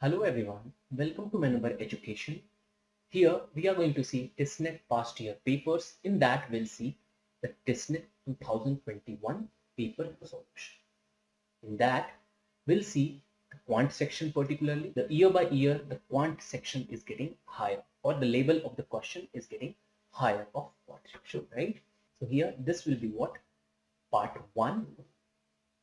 Hello everyone, welcome to Manubar Education. Here we are going to see TISNET past year papers. In that we'll see the TISNET 2021 paper solution. In that we'll see the quant section, particularly the year by year the quant section is getting higher, or the label of the question is getting higher of quant section, right? So here this will be what? Part 1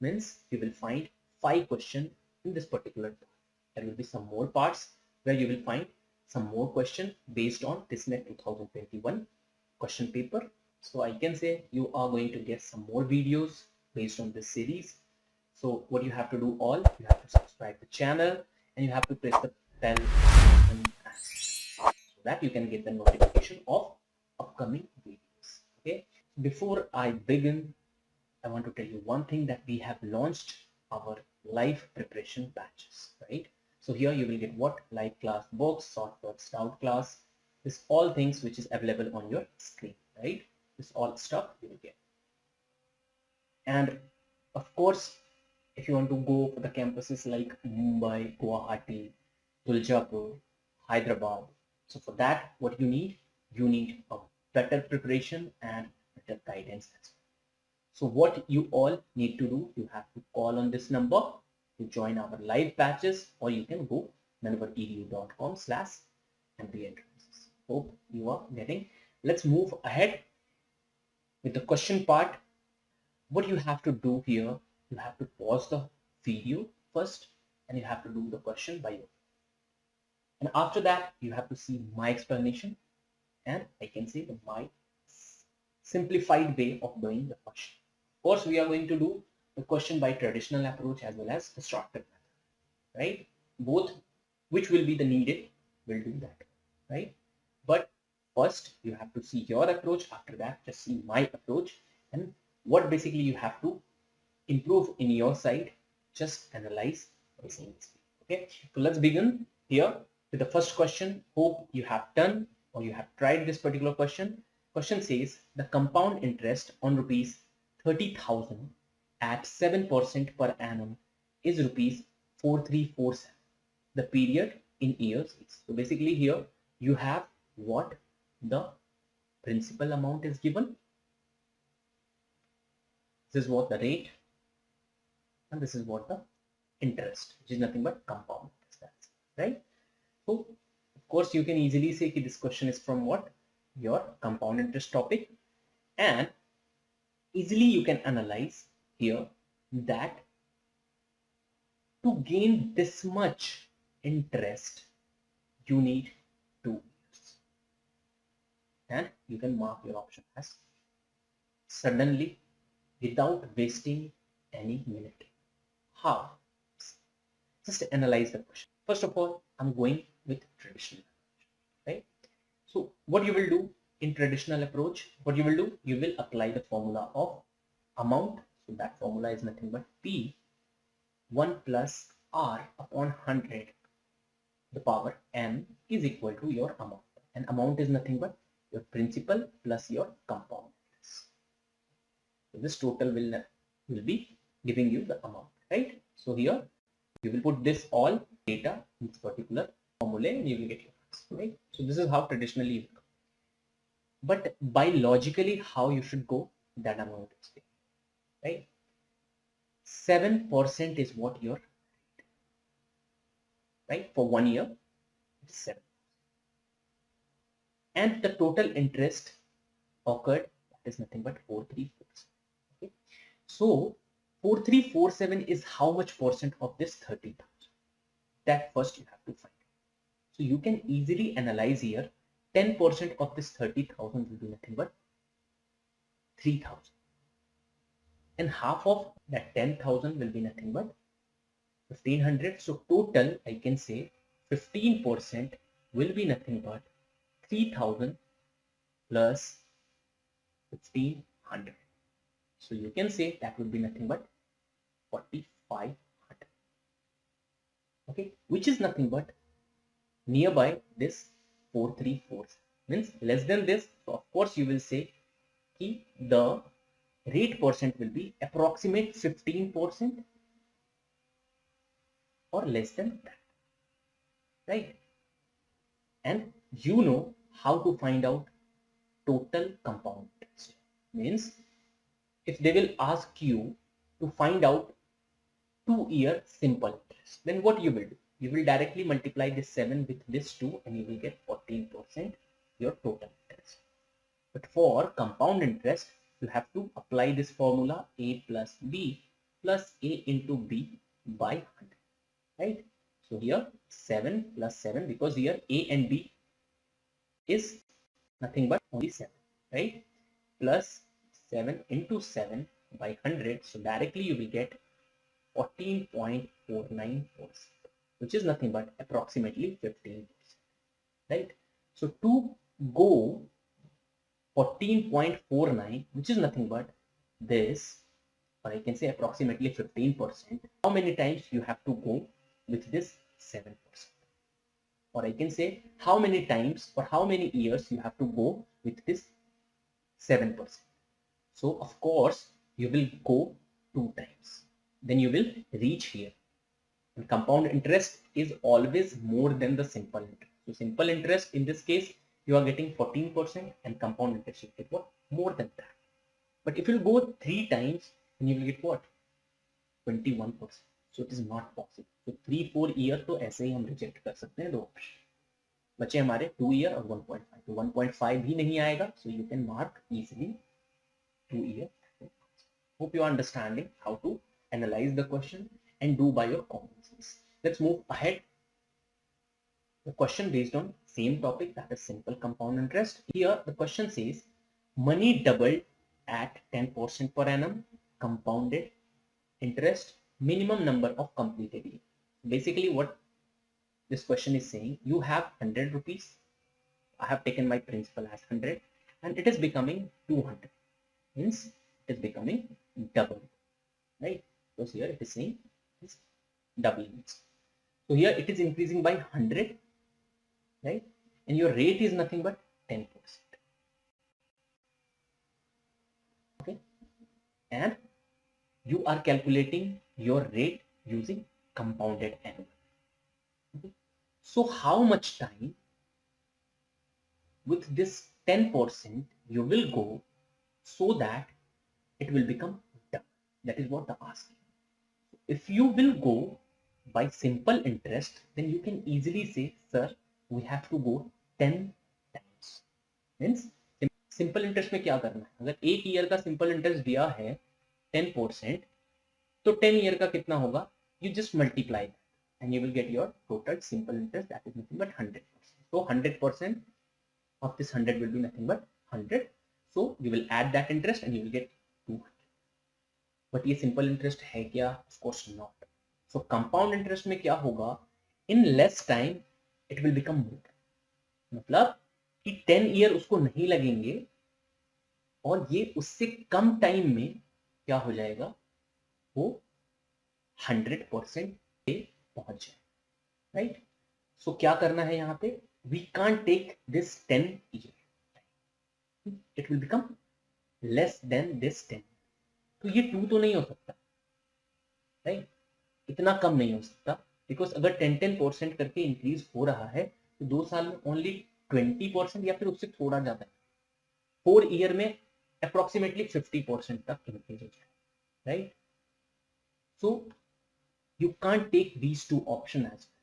means you will find 5 questions in this particular part. There will be some more parts where you will find some more questions based on TISNET 2021 question paper. So I can say you are going to get some more videos based on this series. So what you have to do, you have to subscribe the channel and you have to press the bell icon so that you can get the notification of upcoming videos. Okay. Before I begin, I want to tell you one thing, that we have launched our live preparation batches, right? So here you will get what? Live class books, software scout class, this all things which is available on your screen, right? This all stuff you will get. And of course, if you want to go for the campuses like Mumbai, Guwahati, Tuljapur, Hyderabad, so for that, what you need a better preparation and better guidance as well. So what you all need to do, you have to call on this number to join our live batches, or you can go manubaredu.com/MBA. Hope you are getting. Let's move ahead with the question part. What you have to do here, you have to pause the video first and you have to do the question by yourself. And after that, you have to see my explanation and I can say my simplified way of doing the question. Of course, we are going to do the question by traditional approach as well as the shortcut method, right? Both which will be the needed, will do that, right? But first you have to see your approach. After that, just see my approach and what basically you have to improve in your side. Just analyze the same. Okay, so let's begin here with the first question. Hope you have done or you have tried this particular question. Question says the compound interest on rupees 30,000 at 7% per annum is rupees 4347. The period in years. So basically here you have what the principal amount is given. This is what the rate and this is what the interest, which is nothing but compound interest, right? So of course you can easily say that this question is from what? Your compound interest topic, and easily you can analyze here that to gain this much interest you need 2 years, and you can mark your option as suddenly without wasting any minute. How? Just analyze the question. First of all, I'm going with traditional approach, right? So what you will do in traditional approach, what you will do, you will apply the formula of amount. So that formula is nothing but P 1 plus R upon 100 the power n is equal to your amount, and amount is nothing but your principal plus your compound. So this total will be giving you the amount, right? So here you will put this all data in this particular formula and you will get your answer, right? So this is how traditionally you go. But by logically how you should go, that amount is there, right? 7% is what your, right? For 1 year, it's 7. And the total interest occurred, that is nothing but 4347. Okay. So 4347 is how much percent of this 30,000? That first you have to find. So you can easily analyze here 10% of this 30,000 will be nothing but 3,000. And half of that 10,000 will be nothing but 1,500. So total I can say 15% will be nothing but 3,000 plus 1,500. So you can say that would be nothing but 4,500. Okay, which is nothing but nearby this 434, means less than this. So of course you will say the rate percent will be approximate 15% or less than that. right? And you know how to find out total compound interest. Means if they will ask you to find out 2-year simple interest, then what you will do? You will directly multiply this 7 with this 2 and you will get 14% your total interest. But for compound interest, you have to apply this formula A plus B plus A into B by 100, right? So here 7 plus 7, because here A and B is nothing but only 7, right? Plus 7 into 7 by 100. So directly you will get 14.49%, which is nothing but approximately 15%, right? So to go 14.49, which is nothing but this, or I can say approximately 15%, how many times you have to go with this 7%? Or I can say how many times or how many years you have to go with this 7%. So of course you will go 2 times, then you will reach here. And compound interest is always more than the simple interest. So simple interest in this case you are getting 14%, and compound interest you get what? More than that. But if you go 3 times, then you will get what? 21%. So it is not possible. So 3-4 year तो ऐसे ही हम reject कर सकते हैं, दो option बचे हमारे 2 year और 1.5. तो 1.5 भी नहीं आएगा. So you can mark easily 2 year. Hope you are understanding how to analyze the question and do by your common sense. Let's move ahead. The question based on same topic, that is simple compound interest. Here the question says money doubled at 10% per annum, compounded interest, minimum number of completed years. Basically what this question is saying, you have 100 rupees. I have taken my principal as 100 and it is becoming 200. Means it is becoming double, right? Because here it is saying it's doubling. So here it is increasing by 100, right? And your rate is nothing but 10%. Okay, and you are calculating your rate using compounded annual. Okay. So how much time with this 10% you will go so that it will become double? That is what the ask. If you will go by simple interest, then you can easily say, sir, we have to go 10 times. Means simple interest में क्या करना है, अगर एक year का simple interest दिया है 10%, तो 10 ईयर का कितना होगा, you just multiply that and you will get your total simple interest, that is nothing but 100%. So 100% of this 100 will be nothing but 100. So you will add that interest and you will get 200. But ये simple interest है क्या? Of course not. So compound interest में क्या होगा, in less time it will become more. मतलब कि 10 year उसको नहीं लगेंगे और ये उससे कम टाइम में क्या हो जाएगा, वो 100% पे पहुंच जाए, राइट? सो क्या करना है यहाँ पे, we can't take this 10 year, it will become less than this 10. तो ये 2 तो नहीं हो सकता, राइट? इतना कम नहीं हो सकता, बिकॉज अगर 10% करके इंक्रीज हो रहा है तो 2 साल में ओनली 20% या फिर उससे थोड़ा ज्यादा है. 4 ईयर में अप्रोक्सीमेटली 50% तक इंक्रीज हो जाए, right? So you can't take these two options as well.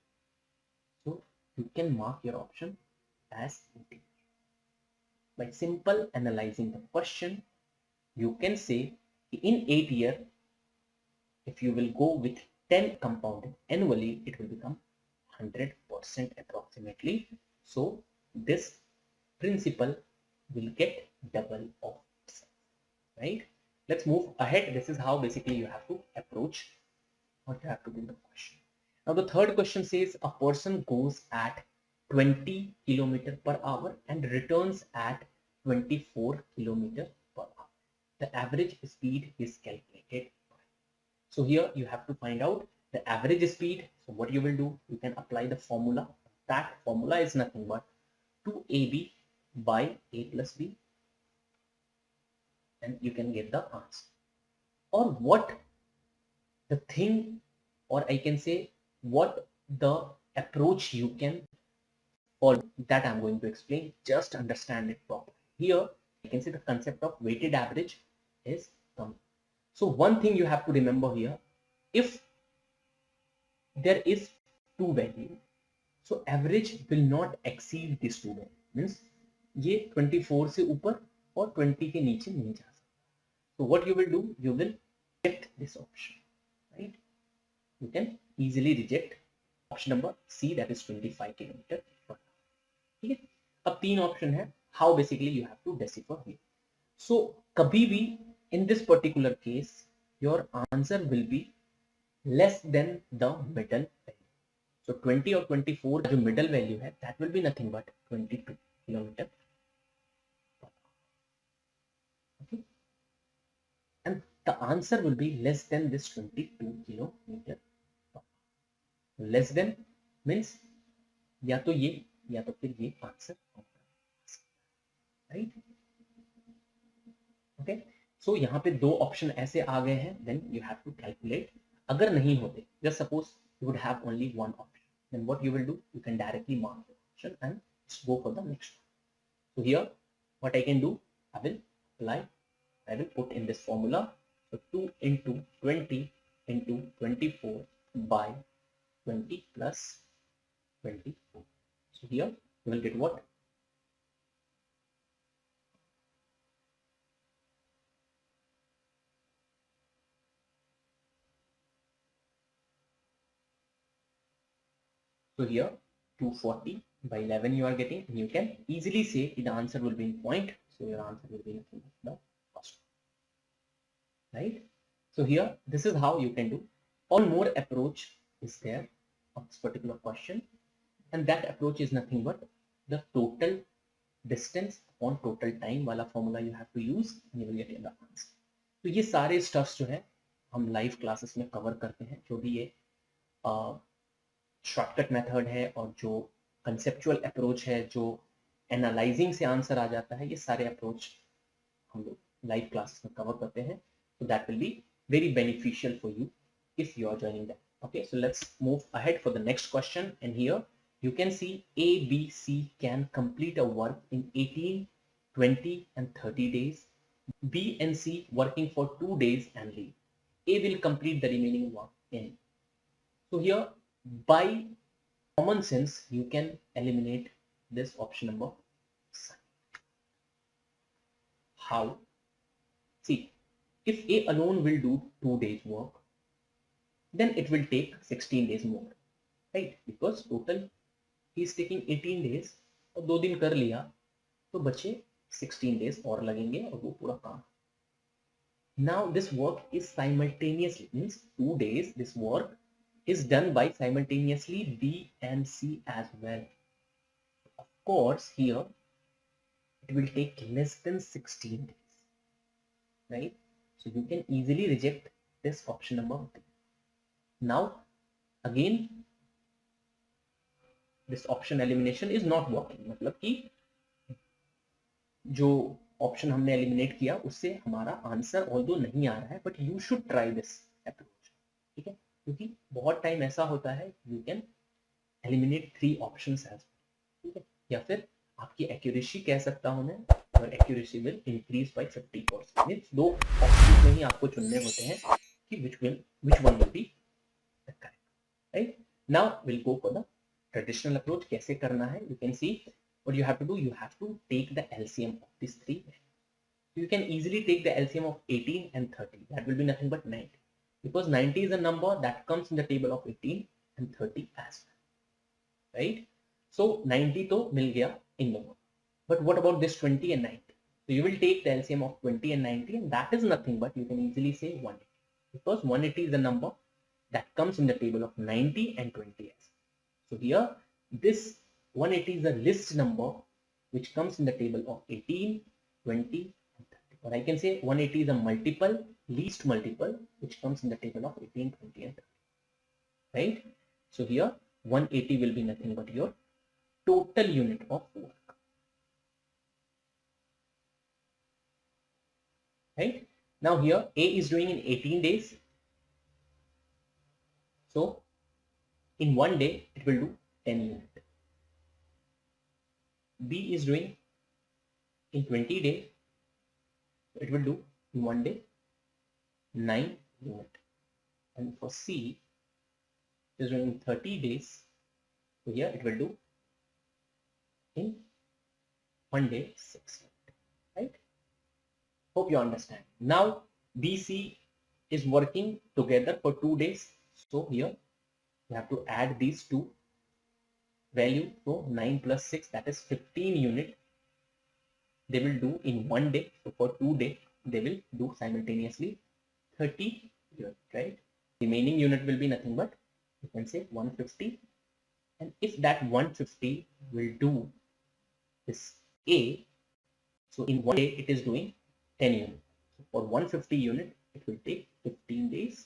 So you can mark your option as integer. By simple analyzing the question, you can say in 8 year, if you will go with 10 compounded annually, it will become 100% approximately. So this principal will get double of itself, right? Let's move ahead. This is how basically you have to approach what you have to do the question. Now the third question says a person goes at 20 km per hour and returns at 24 km per hour. The average speed is calculated. So here you have to find out the average speed. So what you will do, you can apply the formula. That formula is nothing but 2ab by a plus b, and you can get the answer. Or what the thing, or I can say what the approach you can follow, that I'm going to explain. Just understand it properly. Here you can see the concept of weighted average is coming. So one thing you have to remember here, if there is two value, so average will not exceed this two value, means ये 24 से ऊपर और 20 के नीचे नहीं जा सकता. So what you will do, you will reject this option, right? You can easily reject option number C, that is 25 kilometre. ठीक है, अब तीन ऑप्शन है. How basically you have to decipher here. So कभी भी in this particular case your answer will be less than the middle value. So 20 और 24 जो middle value है that will be nothing but 22 kilometre. And the answer will be less than this 22 kilometer. Less than means या तो ये या तो फिर ये आंसर, राइट? ओके, सो यहाँ पे दो ऑप्शन ऐसे आ गए हैं. Then you have to calculate. अगर नहीं होते, just suppose you would have only one option, then what you will do, you can directly mark the option and go for the next. So here what I can do, I will apply, I will put in this formula. So 2 into 20 into 24 by 20 plus 24. So here you will get what? So here 240 by 11 you are getting, and you can easily say the answer will be in point. So your answer will be nothing but the first one, right? So here this is how you can do. One more approach is there of this particular question, and that approach is nothing but the total distance upon total time वाला formula you have to use, and you will get the answer. तो ये सारे stuffs जो है हम live classes में cover करते हैं, जो भी ये शॉर्टकट मेथड है और जो कंसेप्चुअल अप्रोच है, जो एनालाइजिंग से आंसर आ जाता है, ये सारे अप्रोच हम लोग लाइव क्लासेस में कवर करते हैं. So that will be very beneficial for you if you are joining that. Okay, so let's move ahead for the next question. And here you can see A, B, C can complete a work in 18, 20 and 30 days. B and C working for 2 days and leave. A will complete the remaining work in. So here by common sense you can eliminate this option number C. How? See, if A alone will do 2 days work, then it will take 16 days more, right? Because total he is taking 18 days और 2 दिन कर लिया तो बचे 16 days और लगेंगे और वो पूरा काम. Now this work is simultaneously, means 2 days this work is done by simultaneously B and C as well. Of course here it will take less than 16 days, right? So you can easily reject this option number B. Now again this option elimination is not working, मतलब कि जो option हमने eliminate किया उससे हमारा answer although नहीं आ रहा है, but you should try this approach. ठीक है, क्योंकि बहुत टाइम ऐसा होता है you can eliminate 3 options as, ठीक है, या फिर आपकी एक्यूरेसी कह सकता हूं मैं, और accuracy will increase by 50%. Means 2 options में ही आपको चुनने होते हैं कि which one will be the correct, right? Now we'll go for the traditional approach. कैसे करना है, you can see what you have to do. You have to take the LCM of these 3. You can easily take the LCM of 18 and 30. That will be nothing but 90, because 90 is a number that comes in the table of 18 and 30 as well, right? So 90 तो मिल गया in the one, but what about this 20 and 90? So you will take the LCM of 20 and 90, and that is nothing but you can easily say 180, because 180 is a number that comes in the table of 90 and 20 as. So here this 180 is a list number which comes in the table of 18, 20 and 30. Or I can say 180 is a multiple, least multiple, which comes in the table of 18, 20 and 30. Right? So here 180 will be nothing but your total unit of work. Right? Now here A is doing in 18 days. So in one day it will do 10 unit. B is doing in 20 days, it will do in 1 day 9 unit. And for C is doing in 30 days, so here it will do in 1 day 6 unit, right? Hope you understand. Now BC is working together for 2 days, so here you have to add these two value. So 9 plus 6, that is 15 unit they will do in 1 day. So for 2 days they will do simultaneously 30 unit, right? Remaining unit will be nothing but, you can say, 150. And if that 150 will do this A, so in 1 day it is doing 10 unit. So for 150 unit it will take 15 days.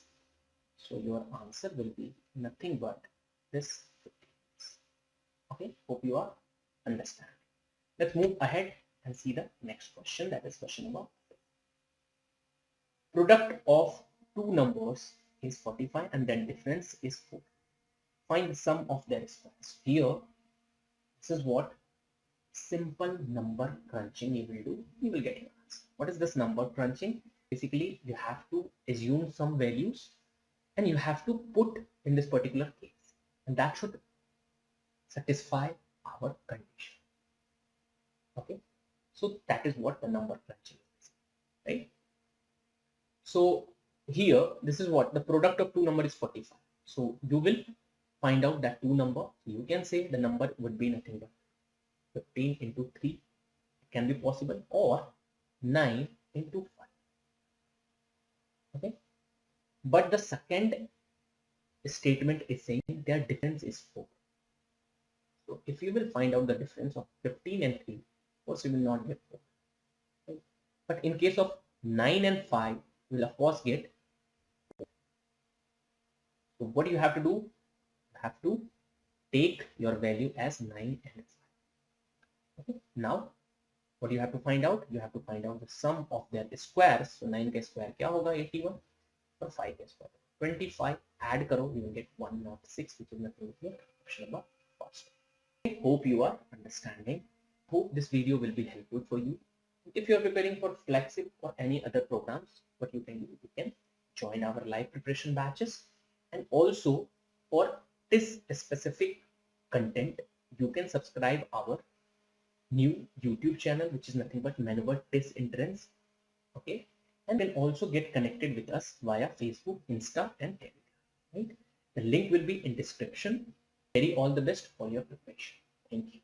So your answer will be nothing but this 15 days. Okay, hope you are understand. Let's move ahead and see the next question, that is question number 5. Product of two numbers is 45 and then difference is 4. Find the sum of their squares. Here, this is what simple number crunching you will do. You will get your answer. What is this number crunching? Basically, you have to assume some values and you have to put in this particular case, and that should satisfy our condition. Okay, so that is what the number crunching is, right? So here, this is what the product of two number is 45. So you will find out that two number. You can say the number would be nothing but 15 into 3, it can be possible, or 9 into 5. Okay, but the second statement is saying their difference is 4. So if you will find out the difference of 15 and 3, of course you will not get 4. Okay? But in case of 9 and 5, you will of course get 4. So what do you have to do? You have to take your value as 9 and 5. Okay? Now what do you have to find out? You have to find out the sum of their squares. So 9 का square क्या होगा? 81, और 5 का square 25. Add करो, you will get 106, which is nothing but your option number first. I hope you are understanding. Hope this video will be helpful for you. If you are preparing for Flexip or any other programs, what you can do, you can join our live preparation batches, and also for this specific content, you can subscribe our new YouTube channel, which is nothing but Maneuver Test Entrance. Okay, and then also get connected with us via Facebook, Insta, and Telegram. Right, the link will be in description. Very all the best for your preparation. Thank you.